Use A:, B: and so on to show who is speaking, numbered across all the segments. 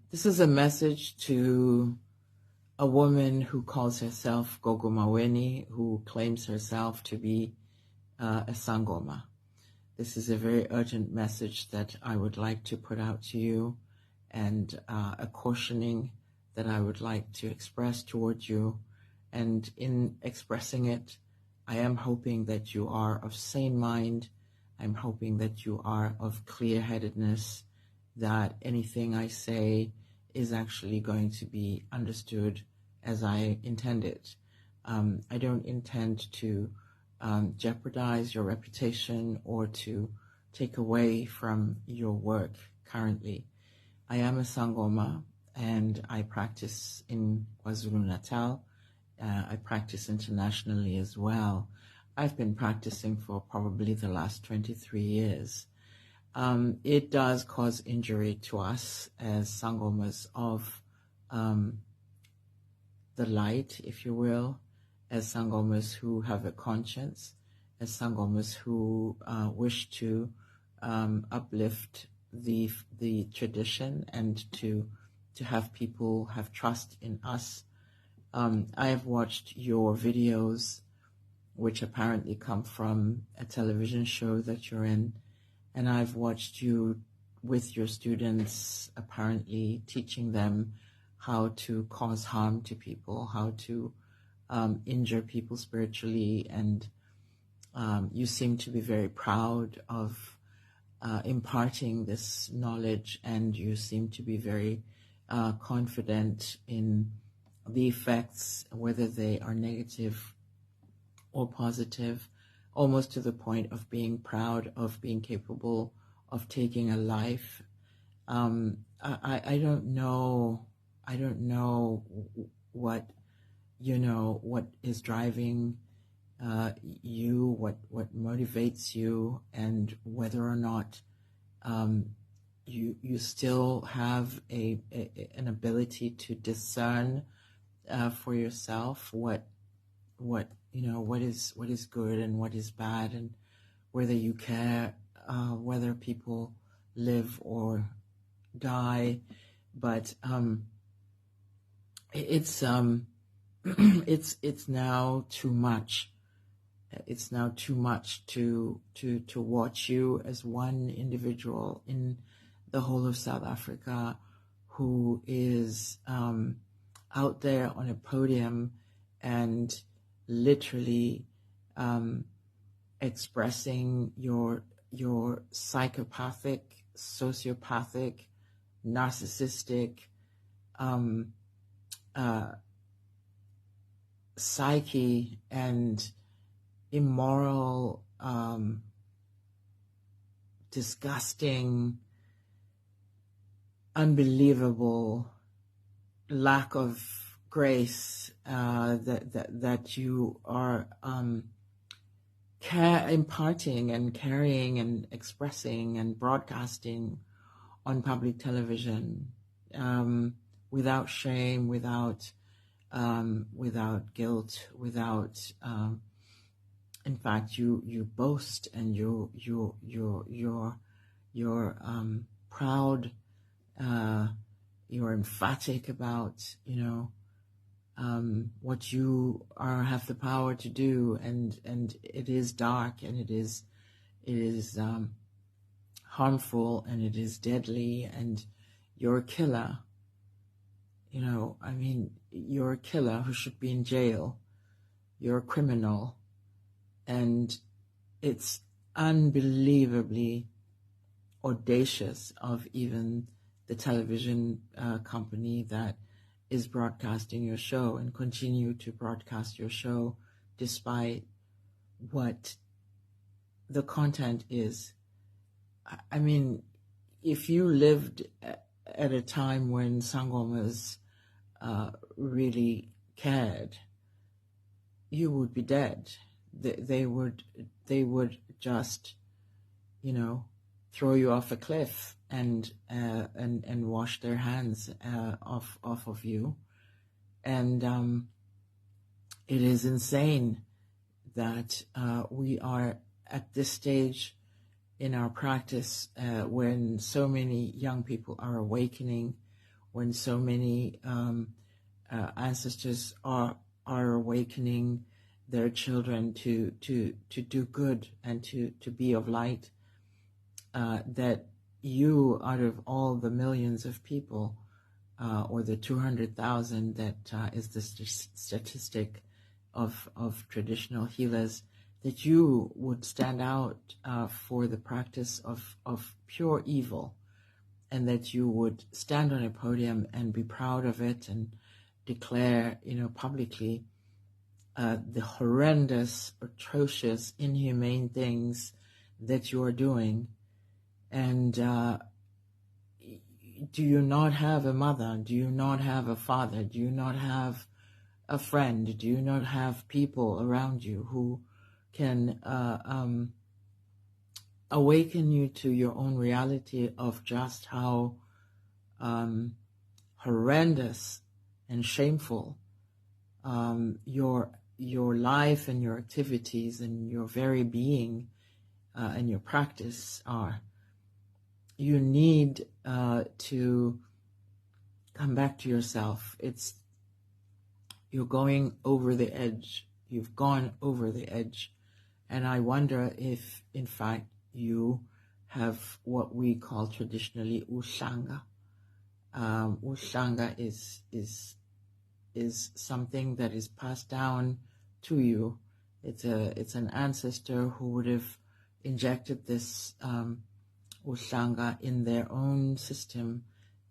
A: This is a message to a woman who calls herself Gogo Maweni, who claims herself to be a Sangoma. This is a very urgent message that I would like to put out to you, and a cautioning that I would like to express towards you. And in expressing it, I am hoping that you are of sane mind. I'm hoping that you are of clear-headedness, that anything I say is actually going to be understood as I intend it. I don't intend to jeopardize your reputation or to take away from your work currently. I am a Sangoma and I practice in KwaZulu-Natal. I practice internationally as well. I've been practicing for probably the last 23 years. It does cause injury to us as Sangomas of the light, if you will, as Sangomas who have a conscience, as Sangomas who wish to uplift the tradition and to have people have trust in us. I have watched your videos, which apparently come from a television show that you're in, and I've watched you with your students apparently teaching them how to cause harm to people, how to injure people spiritually, and you seem to be very proud of imparting this knowledge, and you seem to be very confident in the effects, whether they are negative or positive, almost to the point of being proud of being capable of taking a life. I don't know what what is driving you, what motivates you, and whether or not you still have an ability to discern for yourself what is good and what is bad, and whether you care whether people live or die. But it's it's now too much. It's now too much to watch you as one individual in the whole of South Africa who is out there on a podium and literally expressing your psychopathic, sociopathic, narcissistic psyche and immoral, disgusting, unbelievable lack of grace that you are imparting and carrying and expressing and broadcasting on public television, without shame, without guilt, without in fact you boast and you're proud, you're emphatic about what you have the power to do, and it is dark, and it is harmful, and it is deadly, and you're a killer. You're a killer who should be in jail. You're a criminal. And it's unbelievably audacious of even the television company that is broadcasting your show and continue to broadcast your show despite what the content is. I mean, if you lived at a time when Sangomas really cared, you would be dead. They would just, throw you off a cliff and wash their hands off of you. And it is insane that we are at this stage in our practice when so many young people are awakening, when so many ancestors are awakening their children to do good and to be of light, that you, out of all the millions of people, or the 200,000 that is the statistic of traditional healers, that you would stand out for the practice of pure evil, and that you would stand on a podium and be proud of it and declare, publicly the horrendous, atrocious, inhumane things that you are doing. And do you not have a mother? Do you not have a father? Do you not have a friend? Do you not have people around you who can awaken you to your own reality of just how horrendous and shameful your life and your activities and your very being and your practice are? You need to come back to yourself. You're going over the edge. You've gone over the edge. And I wonder if, in fact, you have what we call traditionally ushanga. Ushanga is something that is passed down to you. It's an ancestor who would have injected this ushanga in their own system,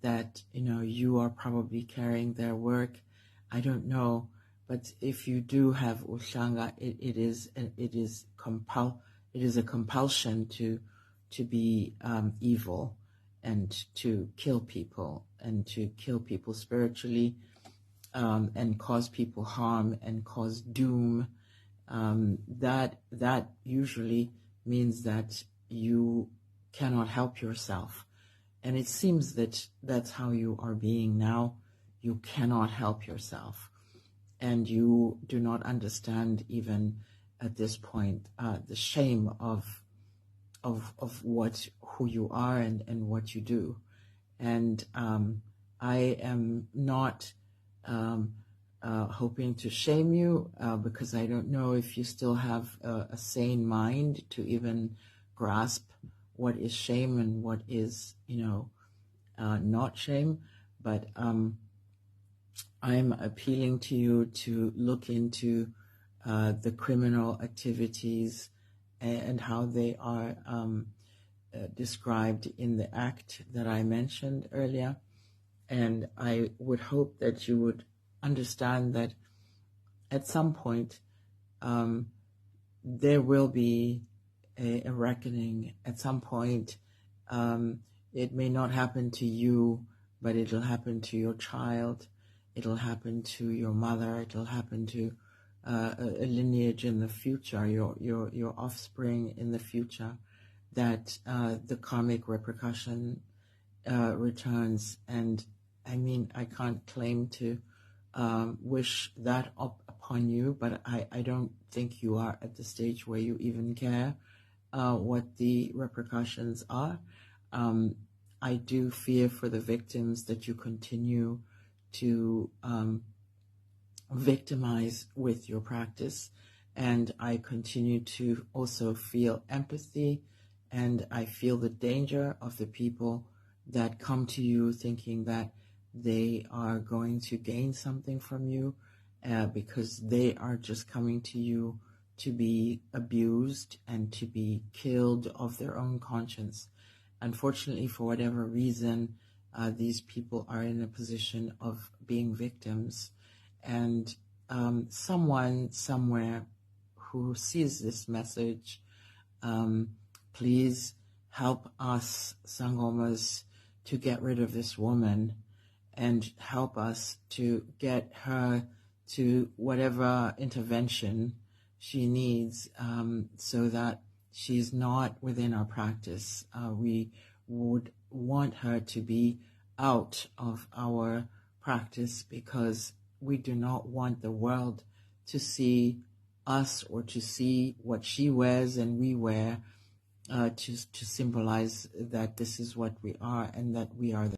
A: that you are probably carrying their work. I don't know, but if you do have ushanga, it is a compulsion to be evil and to kill people spiritually, and cause people harm and cause doom. That usually means that you cannot help yourself. And it seems that that's how you are being now. You cannot help yourself. And you do not understand, even at this point, the shame of who you are and what you do. And I am not hoping to shame you, because I don't know if you still have a sane mind to even grasp what is shame and what is, not shame. But I'm appealing to you to look into the criminal activities and how they are described in the act that I mentioned earlier. And I would hope that you would understand that at some point there will be a reckoning. At some point, it may not happen to you, but it'll happen to your child. It'll happen to your mother. It'll happen to a lineage in the future, your offspring in the future, that the karmic repercussion returns. And I mean, I can't claim to wish that upon you, but I don't think you are at the stage where you even care what the repercussions are. I do fear for the victims that you continue to victimize with your practice. And I continue to also feel empathy, and I feel the danger of the people that come to you thinking that they are going to gain something from you, because they are just coming to you to be abused and to be killed of their own conscience. Unfortunately, for whatever reason, these people are in a position of being victims. And someone somewhere who sees this message, please help us Sangomas to get rid of this woman, and help us to get her to whatever intervention she needs, so that she's not within our practice. We would want her to be out of our practice, because we do not want the world to see us or to see what she wears and we wear, to symbolize that this is what we are and that we are the